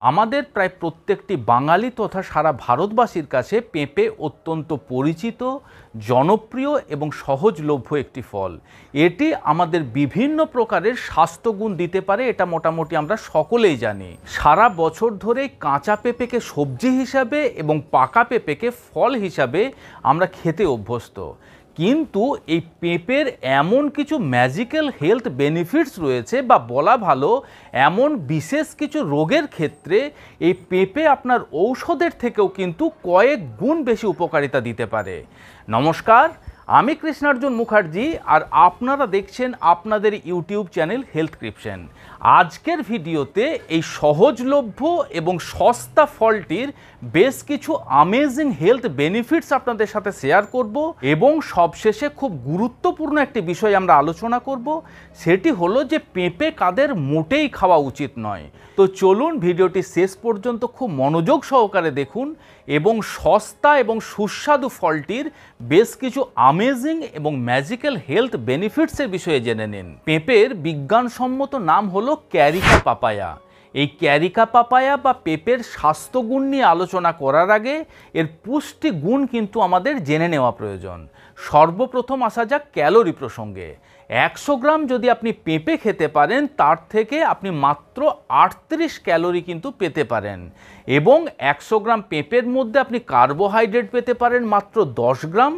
আমাদের প্রায় প্রত্যেকটি বাঙালি তথা সারা ভারতবাসীর কাছে পেঁপে অত্যন্ত পরিচিত, জনপ্রিয় এবং সহজলভ্য একটি ফল। এটি আমাদের বিভিন্ন প্রকারের স্বাস্থ্যগুণ দিতে পারে, এটা মোটামুটি আমরা সকলেই জানি। সারা বছর ধরে কাঁচা পেঁপেকে সবজি হিসাবে এবং পাকা পেঁপেকে ফল হিসাবে আমরা খেতে অভ্যস্ত। কিন্তু এই পেঁপের এমন কিছু ম্যাজিক্যাল হেলথ বেনিফিটস রয়েছে, বা বলা ভালো এমন বিশেষ কিছু রোগের ক্ষেত্রে এই পেঁপে আপনার ঔষধের থেকেও কিন্তু কয়েক গুণ বেশি উপকারিতা দিতে পারে। নমস্কার, আমি কৃষ্ণার্জুন মুখার্জি, আর আপনারা দেখছেন আপনাদের ইউটিউব চ্যানেল হেলথক্রিপশন। আজকের ভিডিওতে এই সহজলভ্য এবং সস্তা ফলটির বেশ কিছু আমেজিং হেলথ বেনিফিটস আপনাদের সাথে শেয়ার করব, এবং সবশেষে খুব গুরুত্বপূর্ণ একটি বিষয় আমরা আলোচনা করব, সেটি হলো যে পেঁপে কাদের মোটেই খাওয়া উচিত নয়। তো চলুন ভিডিওটি শেষ পর্যন্ত খুব মনোযোগ সহকারে দেখুন এবং সস্তা এবং সুস্বাদু ফলটির বেশ কিছু আমেজিং এবং ম্যাজিক্যাল হেলথ বেনিফিটসের বিষয়ে জেনে নিন। পেঁপের বিজ্ঞানসম্মত নাম হলো ক্যারিকা পাপায়া। এই ক্যারিকা পাপায়া বা পেঁপের স্বাস্থ্যগুণ নিয়ে আলোচনা করার আগে এর পুষ্টি গুণ কিন্তু আমাদের জেনে নেওয়া প্রয়োজন। সর্বপ্রথম আসা যাক ক্যালোরি প্রসঙ্গে। 100 গ্রাম যদি আপনি পেঁপে খেতে পারেন, তার থেকে আপনি মাত্র 38 ক্যালোরি কিন্তু পেতে পারেন, এবং 100 গ্রাম পেঁপের মধ্যে আপনি কার্বোহাইড্রেট পেতে পারেন মাত্র 10 গ্রাম,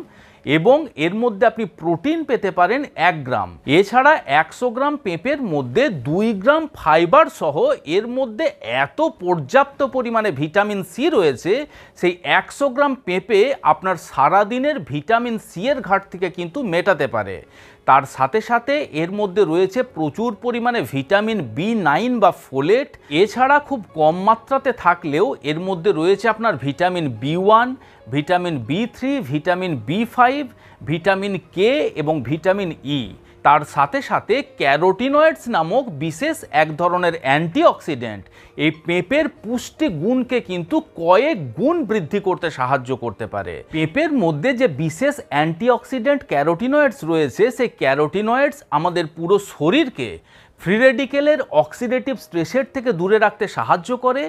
এবং এর মধ্যে আপনি প্রোটিন পেতে পারেন 1 গ্রাম। এছাড়া 100 গ্রাম পেঁপের মধ্যে 2 গ্রাম ফাইবার সহ এর মধ্যে এত পর্যাপ্ত পরিমাণে ভিটামিন সি রয়েছে, সেই 100 গ্রাম পেঁপে আপনার সারাদিনের ভিটামিন সি এর ঘাটতিকে কিন্তু মেটাতে পারে। তার সাথে সাথে এর মধ্যে রয়েছে প্রচুর পরিমাণে ভিটামিন B9 বা ফোলেট। এছাড়া খুব কম মাত্রাতে থাকলেও এর মধ্যে রয়েছে আপনার vitamin B1, vitamin B3, vitamin B5, vitamin K এবং ভিটামিন ই। তার সাথে সাথে ক্যারোটিনয়েডস নামক বিশেষ এক ধরনের অ্যান্টিঅক্সিডেন্ট এই পেঁপের পুষ্টি গুণকে কিন্তু কয়েক গুণ বৃদ্ধি করতে সাহায্য করতে পারে। পেঁপের মধ্যে যে বিশেষ অ্যান্টিঅক্সিডেন্ট ক্যারোটিনয়েডস রয়েছে, সেই ক্যারোটিনয়েডস আমাদের পুরো শরীরকে ফ্রি রেডিকেলের অক্সিডেটিভ স্ট্রেসের থেকে দূরে রাখতে সাহায্য করে,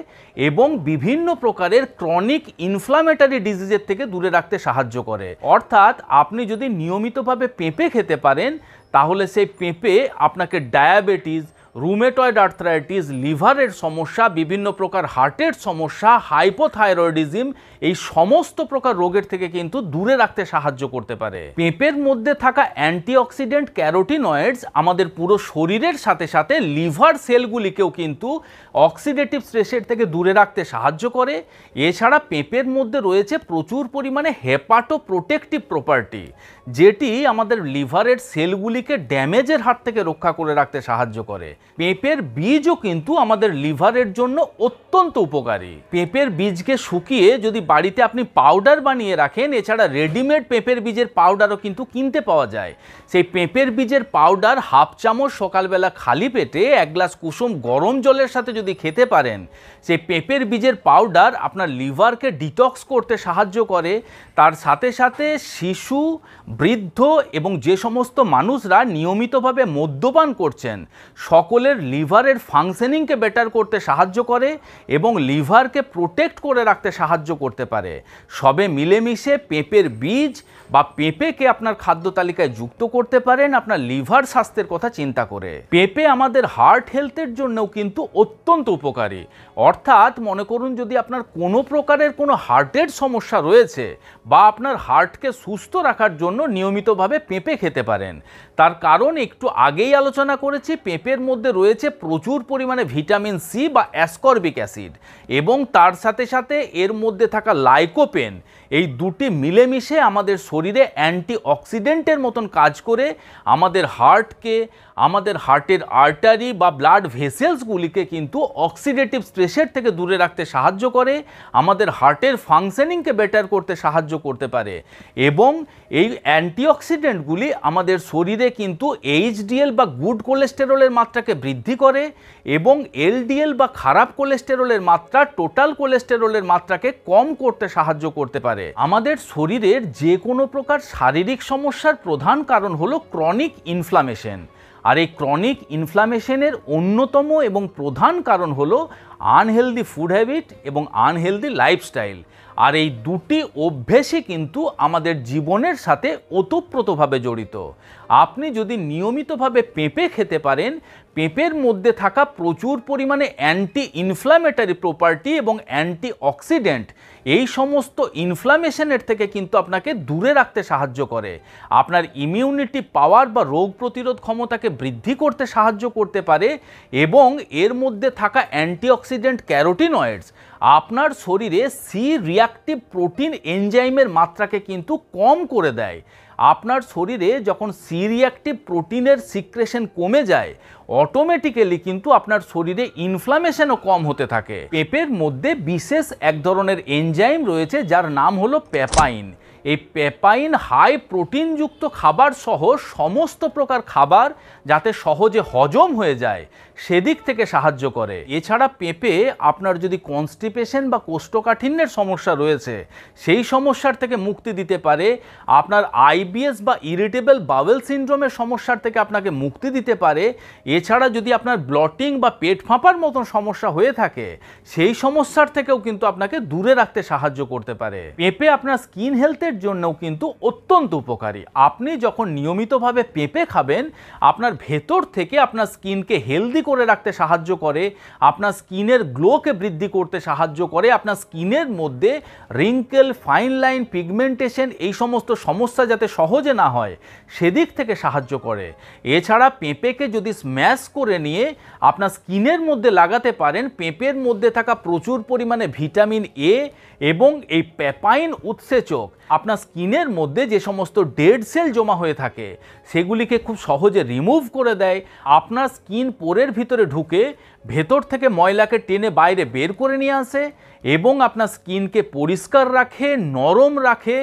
এবং বিভিন্ন প্রকারের ক্রনিক ইনফ্লামেটারি ডিজিজের থেকে দূরে রাখতে সাহায্য করে। অর্থাৎ আপনি যদি নিয়মিতভাবে পেঁপে খেতে পারেন, তাহলে সেই পেঁপে আপনাকে ডায়াবেটিস, রুমেটয়েড আর্থ্রাইটিস, লিভারের সমস্যা, বিভিন্ন প্রকার হার্টের সমস্যা, হাইপোথাইরয়েডিজম, এই সমস্ত প্রকার রোগের থেকে কিন্তু দূরে রাখতে সাহায্য করতে পারে। পেঁপের মধ্যে থাকা অ্যান্টিঅক্সিডেন্ট ক্যারোটিনয়েডস আমাদের পুরো শরীরের সাথে সাথে লিভার সেলগুলিকেও কিন্তু অক্সিডেটিভ স্ট্রেসের থেকে দূরে রাখতে সাহায্য করে। এছাড়া পেঁপের মধ্যে রয়েছে প্রচুর পরিমাণে হেপাটো প্রোটেক্টিভ প্রপার্টি, যেটি আমাদের লিভারের সেলগুলিকে ড্যামেজের হাত থেকে রক্ষা করে রাখতে সাহায্য করে। পেঁপের বীজও কিন্তু আমাদের লিভারের জন্য অত্যন্ত উপকারী। পেঁপের বীজকে শুকিয়ে যদি বাড়িতে আপনি পাউডার বানিয়ে রাখেন, এছাড়া রেডিমেড পেঁপের বীজের পাউডারও কিন্তু কিনতে পাওয়া যায়। সেই পেঁপের বীজের পাউডার হাফ চামচ সকালবেলা খালি পেটে 1 গ্লাস কুসুম গরম জলের সাথে যদি খেতে পারেন, সেই পেঁপের বীজের পাউডার আপনার লিভারকে ডিটক্স করতে সাহায্য করে। তার সাথে সাথে শিশু, বৃদ্ধ এবং যে সমস্ত মানুষরা নিয়মিতভাবে মদ্যপান করছেন, সকলের লিভারের ফাংশনিংকে বেটার করতে সাহায্য করে এবং লিভারকে প্রোটেক্ট করে রাখতে সাহায্য করতে পারে। সবে মিলেমিশে পেঁপের বীজ বা পেঁপেকে আপনার খাদ্য তালিকায় যুক্ত করতে পারেন আপনার লিভার স্বাস্থ্যের কথা চিন্তা করে। পেঁপে আমাদের হার্ট হেলথের জন্যও কিন্তু অত্যন্ত উপকারী। অর্থাৎ মনে করুন যদি আপনার কোনো প্রকারের কোনো হার্টের সমস্যা রয়েছে, বা আপনার হার্টকে সুস্থ রাখার জন্য নিয়মিতভাবে পেঁপে খেতে পারেন। তার কারণ একটু আগেই আলোচনা করেছি, পেঁপের মধ্যে রয়েছে প্রচুর পরিমাণে ভিটামিন সি বা অ্যাসকর্বিক অ্যাসিড, এবং তার সাথে সাথে এর মধ্যে থাকা লাইকোপেন, এই দুটি মিলেমিশে আমাদের শরীরে অ্যান্টিঅক্সিডেন্টের মতন কাজ করে আমাদের হার্টকে, আমাদের হার্টের আর্টারি বা ব্লাড ভেসেলসগুলিকে কিন্তু অক্সিডেটিভ স্ট্রেসের থেকে দূরে রাখতে সাহায্য করে, আমাদের হার্টের ফাংশনিংকে বেটার করতে সাহায্য করতে পারে। এবং এই অ্যান্টিঅক্সিডেন্টগুলি আমাদের শরীরে কিন্তু এইচডিএল বা গুড কোলেস্টেরলের মাত্রাকে বৃদ্ধি করে, এবং এলডিএল বা খারাপ কোলেস্টেরলের মাত্রা, টোটাল কোলেস্টেরলের মাত্রাকে কম করতে সাহায্য করতে পারে। আমাদের শরীরের যে কোনো প্রকার শারীরিক সমস্যার প্রধান কারণ হলো ক্রনিক ইনফ্লামেশন। আর এই ক্রনিক ইনফ্লামেশনের অন্যতম এবং প্রধান কারণ হলো আনহেলদি ফুড হ্যাবিট এবং আনহেলদি লাইফস্টাইল। আর এই দুটি অভ্যেসই কিন্তু আমাদের জীবনের সাথে ওতপ্রোতভাবে জড়িত। আপনি যদি নিয়মিতভাবে পেঁপে খেতে পারেন, পেঁপের মধ্যে থাকা প্রচুর পরিমাণে অ্যান্টি ইনফ্ল্যামেটরি প্রপার্টি এবং অ্যান্টি অক্সিডেন্ট এই সমস্ত ইনফ্ল্যামেশনের থেকে কিন্তু আপনাকে দূরে রাখতে সাহায্য করে, আপনার ইমিউনিটি পাওয়ার বা রোগ প্রতিরোধ ক্ষমতাকে বৃদ্ধি করতে সাহায্য করতে পারে এবং এর মধ্যে থাকা অ্যান্টিঅক্সিডেন্ট ক্যারোটিনয়েডস আপনার শরীরে সি রিঅ্যাক্টিভ প্রোটিন এনজাইমের মাত্রাকে কিন্তু কম করে দেয়। আপনার শরীরে যখন সি রিঅ্যাক্টিভ প্রোটিনের সিক্রেশন কমে যায়, অটোমেটিক্যালি কিন্তু আপনার শরীরে ইনফ্লামেশনও কম হতে থাকে। পেঁপের মধ্যে বিশেষ এক ধরনের এনজাইম রয়েছে যার নাম হলো পেপাইন। এই পেপাইন হাই প্রোটিনযুক্ত খাবার সহ সমস্ত প্রকার খাবার যাতে সহজে হজম হয়ে যায় সেদিক থেকে সাহায্য করে। এছাড়া পেঁপে আপনার যদি কনস্টিপেশন বা কোষ্ঠকাঠিন্যের সমস্যা রয়েছে সেই সমস্যার থেকে মুক্তি দিতে পারে, আপনার আইবিএস বা ইরিটেবল বাওয়েল সিনড্রোমের সমস্যার থেকে আপনাকে মুক্তি দিতে পারে। এছাড়া যদি আপনার ব্লটিং বা পেট ফাঁপার মতন সমস্যা হয়ে থাকে সেই সমস্যার থেকেও কিন্তু আপনাকে দূরে রাখতে সাহায্য করতে পারে। পেঁপে আপনার স্কিন হেলথের জন্যও কিন্তু অত্যন্ত উপকারী। আপনি যখন নিয়মিতভাবে পেঁপে খাবেন, আপনার ভেতর থেকে আপনার স্কিনকে হেলদি করে রাখতে সাহায্য করে, আপনার স্কিনের গ্লোকে বৃদ্ধি করতে সাহায্য করে, আপনার স্কিনের মধ্যে রিঙ্কেল, ফাইন লাইন, পিগমেন্টেশন এই সমস্ত সমস্যা যাতে সহজে না হয় সেদিক থেকে সাহায্য করে। এছাড়া পেঁপেকে যদি স্ম্যাশ করে নিয়ে আপনার স্কিনের মধ্যে লাগাতে পারেন, পেঁপের মধ্যে থাকা প্রচুর পরিমাণে ভিটামিন এ এবং এই পেপাইন উৎসেচক আপনার স্কিনের মধ্যে যে সমস্ত ডেড সেল জমা হয়ে থাকে সেগুলিকে খুব সহজে রিমুভ করে দেয়। আপনার স্কিন পোরের ভিতরে ঢুকে ভেতর থেকে ময়লাকে টেনে বাইরে বের করে নিয়ে আসে এবং আপনার স্কিনকে পরিষ্কার রাখে, নরম রাখে,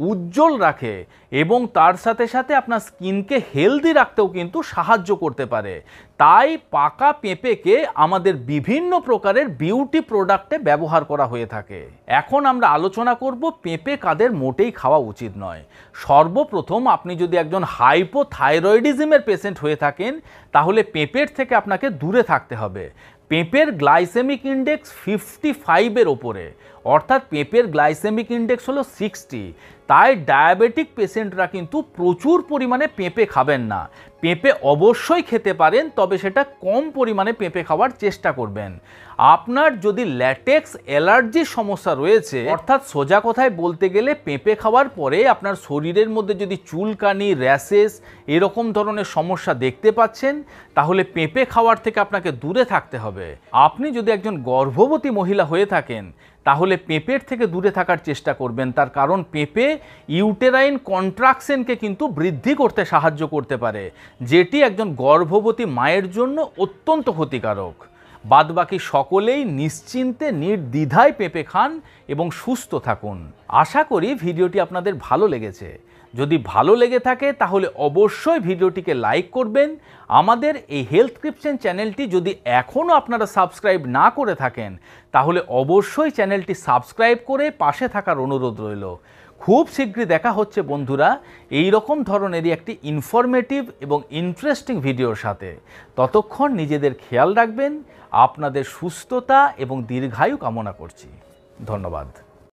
উজ্জ্বল রাখে এবং তার সাথে সাথে আপনার স্কিনকে হেলদি রাখতেও কিন্তু সাহায্য করতে পারে। তাই পাকা পেঁপেকে আমাদের বিভিন্ন প্রকারের বিউটি প্রোডাক্টে ব্যবহার করা হয়ে থাকে। এখন আমরা আলোচনা করব পেঁপে কাদের মোটেই খাওয়া উচিত নয়। সর্বপ্রথম আপনি যদি একজন হাইপোথাইরয়েডিজমের পেশেন্ট হয়ে থাকেন তাহলে পেঁপের থেকে আপনাকে দূরে থাকতে হবে। পেঁপের গ্লাইসেমিক ইন্ডেক্স 55-এর ওপরে, অর্থাৎ পেঁপের গ্লাইসেমিক ইন্ডেক্স হলো 60। তাই ডায়াবেটিক পেশেন্টরা কিন্তু প্রচুর পরিমাণে পেঁপে খাবেন না। পেঁপে অবশ্যই খেতে পারেন, তবে সেটা কম পরিমাণে পেঁপে খাওয়ার চেষ্টা করবেন। আপনার যদি ল্যাটেক্স অ্যালার্জির সমস্যা রয়েছে, অর্থাৎ সোজা কথায় বলতে গেলে পেঁপে খাওয়ার পরে আপনার শরীরের মধ্যে যদি চুলকানি, র্যাশেস এরকম ধরনের সমস্যা দেখতে পাচ্ছেন তাহলে পেঁপে খাওয়ার থেকে আপনাকে দূরে থাকতে হবে। আপনি যদি একজন গর্ভবতী মহিলা হয়ে থাকেন তাহলে পেঁপের থেকে দূরে থাকার চেষ্টা করবেন, তার কারণ পেঁপে ইউটেরাইন কন্ট্রাকশনকে কিন্তু বৃদ্ধি করতে সাহায্য করতে পারে, যেটি একজন গর্ভবতী মায়ের জন্য অত্যন্ত ক্ষতিকারক। বাদবাকি সকলেই নিশ্চিন্তে নির্দ্বিধায় পেঁপে খান এবং সুস্থ থাকুন। আশা করি ভিডিওটি আপনাদের ভালো লেগেছে। যদি ভালো লেগে থাকে তাহলে অবশ্যই ভিডিওটিকে লাইক করবেন। আমাদের এই হেলথক্রিপশন চ্যানেলটি যদি এখনও আপনারা সাবস্ক্রাইব না করে থাকেন তাহলে অবশ্যই চ্যানেলটি সাবস্ক্রাইব করে পাশে থাকার অনুরোধ রইল। খুব শীঘ্রই দেখা হচ্ছে বন্ধুরা এই রকম ধরনেরই একটি ইনফরমেটিভ এবং ইন্টারেস্টিং ভিডিওর সাথে। ততক্ষণ নিজেদের খেয়াল রাখবেন। আপনাদের সুস্থতা এবং দীর্ঘায়ু কামনা করছি। ধন্যবাদ।